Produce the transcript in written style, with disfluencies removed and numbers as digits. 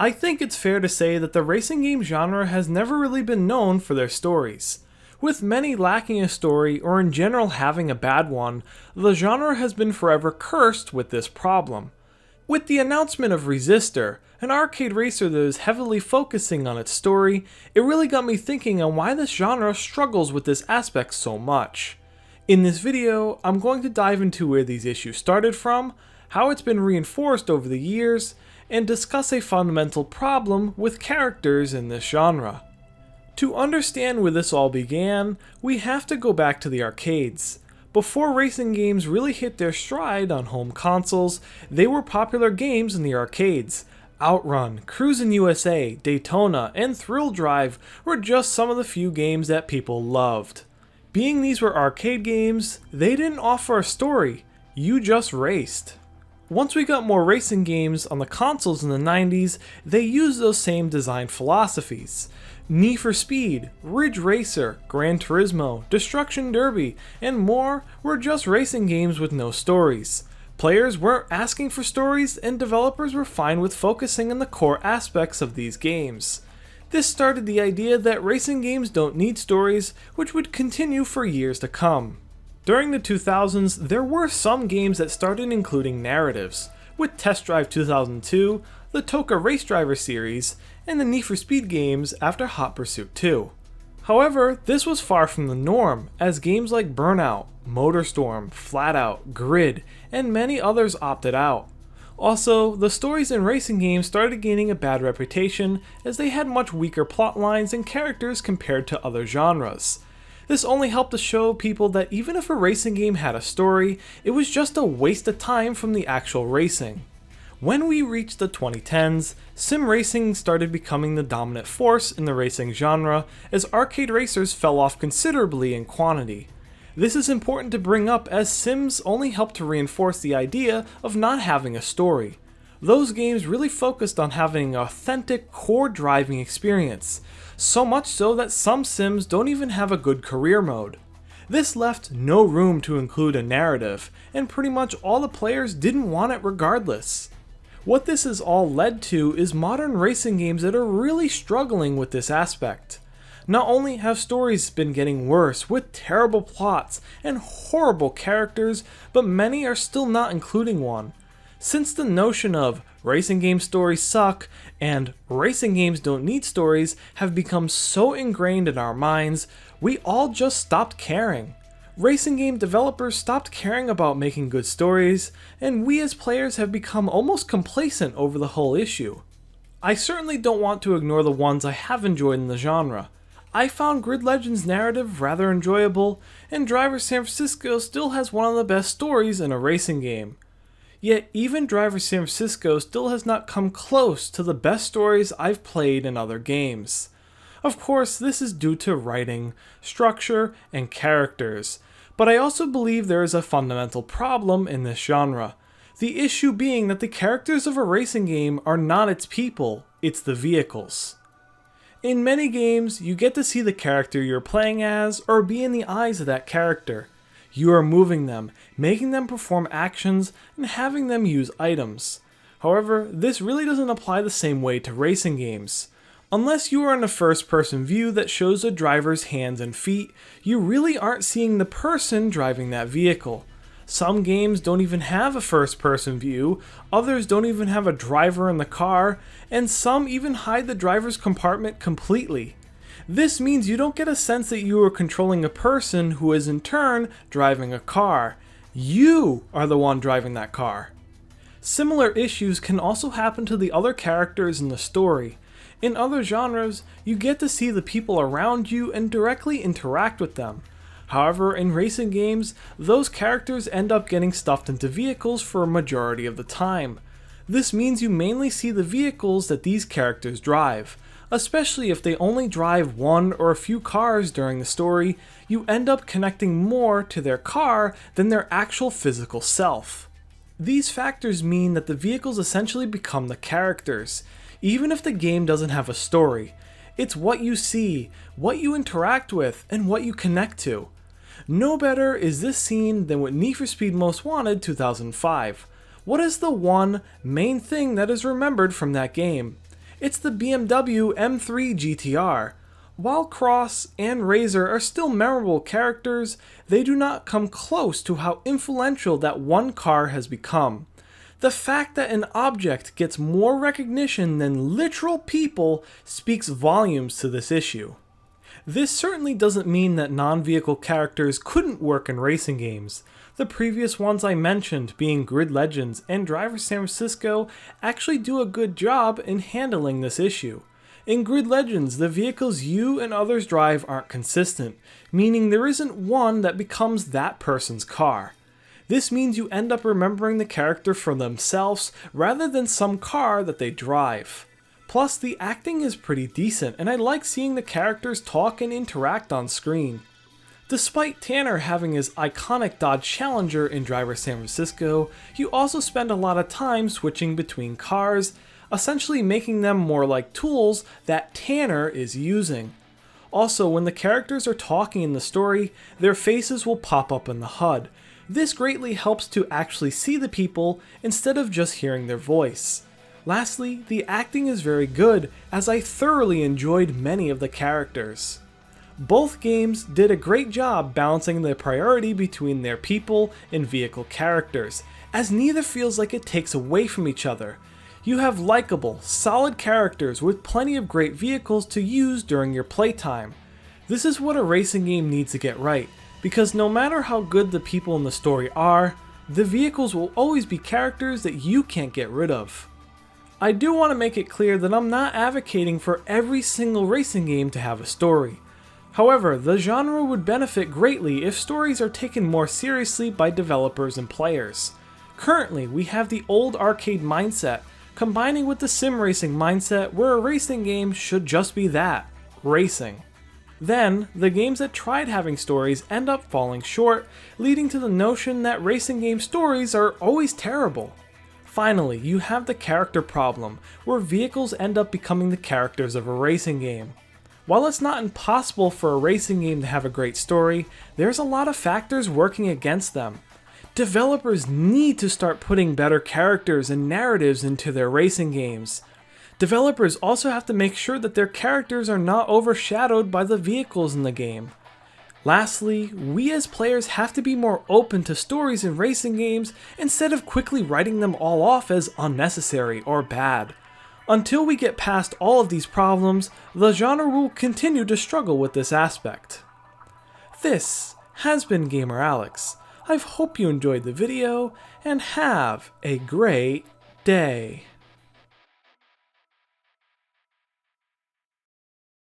I think it's fair to say that the racing game genre has never really been known for their stories. With many lacking a story or in general having a bad one, the genre has been forever cursed with this problem. With the announcement of Resistor, an arcade racer that is heavily focusing on its story, it really got me thinking on why this genre struggles with this aspect so much. In this video, I'm going to dive into where these issues started from, how it's been reinforced over the years, and discuss a fundamental problem with characters in this genre. To understand where this all began, we have to go back to the arcades. Before racing games really hit their stride on home consoles, they were popular games in the arcades. Outrun, Cruisin' USA, Daytona, and Thrill Drive were just some of the few games that people loved. Being these were arcade games, they didn't offer a story, you just raced. Once we got more racing games on the consoles in the 90s, they used those same design philosophies. Need for Speed, Ridge Racer, Gran Turismo, Destruction Derby, and more were just racing games with no stories. Players weren't asking for stories, and developers were fine with focusing on the core aspects of these games. This started the idea that racing games don't need stories, which would continue for years to come. During the 2000s, there were some games that started including narratives, with Test Drive 2002, the Toka Race Driver series, and the Need for Speed games after Hot Pursuit 2. However, this was far from the norm, as games like Burnout, Motorstorm, Flatout, Grid, and many others opted out. Also, the stories in racing games started gaining a bad reputation as they had much weaker plot lines and characters compared to other genres. This only helped to show people that even if a racing game had a story, it was just a waste of time from the actual racing. When we reached the 2010s, sim racing started becoming the dominant force in the racing genre as arcade racers fell off considerably in quantity. This is important to bring up as sims only help to reinforce the idea of not having a story. Those games really focused on having an authentic core driving experience, so much so that some sims don't even have a good career mode. This left no room to include a narrative, and pretty much all the players didn't want it regardless. What this has all led to is modern racing games that are really struggling with this aspect. Not only have stories been getting worse with terrible plots and horrible characters, but many are still not including one. Since the notion of racing game stories suck and racing games don't need stories have become so ingrained in our minds, we all just stopped caring. Racing game developers stopped caring about making good stories, and we as players have become almost complacent over the whole issue. I certainly don't want to ignore the ones I have enjoyed in the genre. I found Grid Legends' narrative rather enjoyable, and Driver San Francisco still has one of the best stories in a racing game. Yet even Driver San Francisco still has not come close to the best stories I've played in other games. Of course, this is due to writing, structure, and characters, but I also believe there is a fundamental problem in this genre. The issue being that the characters of a racing game are not its people, it's the vehicles. In many games, you get to see the character you're playing as or be in the eyes of that character. You are moving them, making them perform actions, and having them use items. However, this really doesn't apply the same way to racing games. Unless you are in a first-person view that shows a driver's hands and feet, you really aren't seeing the person driving that vehicle. Some games don't even have a first-person view, others don't even have a driver in the car, and some even hide the driver's compartment completely. This means you don't get a sense that you are controlling a person who is in turn driving a car. You are the one driving that car. Similar issues can also happen to the other characters in the story. In other genres, you get to see the people around you and directly interact with them. However, in racing games, those characters end up getting stuffed into vehicles for a majority of the time. This means you mainly see the vehicles that these characters drive. Especially if they only drive one or a few cars during the story, you end up connecting more to their car than their actual physical self. These factors mean that the vehicles essentially become the characters, even if the game doesn't have a story. It's what you see, what you interact with, and what you connect to. No better is this seen than with Need for Speed Most Wanted 2005. What is the one main thing that is remembered from that game? It's the BMW M3 GTR. While Cross and Razor are still memorable characters, they do not come close to how influential that one car has become. The fact that an object gets more recognition than literal people speaks volumes to this issue. This certainly doesn't mean that non-vehicle characters couldn't work in racing games. The previous ones I mentioned, being Grid Legends and Driver San Francisco, actually do a good job in handling this issue. In Grid Legends, the vehicles you and others drive aren't consistent, meaning there isn't one that becomes that person's car. This means you end up remembering the character for themselves rather than some car that they drive. Plus, the acting is pretty decent, and I like seeing the characters talk and interact on screen. Despite Tanner having his iconic Dodge Challenger in Driver San Francisco, you also spend a lot of time switching between cars, essentially making them more like tools that Tanner is using. Also, when the characters are talking in the story, their faces will pop up in the HUD. This greatly helps to actually see the people instead of just hearing their voice. Lastly, the acting is very good, as I thoroughly enjoyed many of the characters. Both games did a great job balancing the priority between their people and vehicle characters, as neither feels like it takes away from each other. You have likable, solid characters with plenty of great vehicles to use during your playtime. This is what a racing game needs to get right, because no matter how good the people in the story are, the vehicles will always be characters that you can't get rid of. I do want to make it clear that I'm not advocating for every single racing game to have a story. However, the genre would benefit greatly if stories are taken more seriously by developers and players. Currently, we have the old arcade mindset, combining with the sim racing mindset where a racing game should just be that, racing. Then, the games that tried having stories end up falling short, leading to the notion that racing game stories are always terrible. Finally, you have the character problem, where vehicles end up becoming the characters of a racing game. While it's not impossible for a racing game to have a great story, there's a lot of factors working against them. Developers need to start putting better characters and narratives into their racing games. Developers also have to make sure that their characters are not overshadowed by the vehicles in the game. Lastly, we as players have to be more open to stories in racing games instead of quickly writing them all off as unnecessary or bad. Until we get past all of these problems, the genre will continue to struggle with this aspect. This has been Gamer Alex. I hope you enjoyed the video, and have a great day.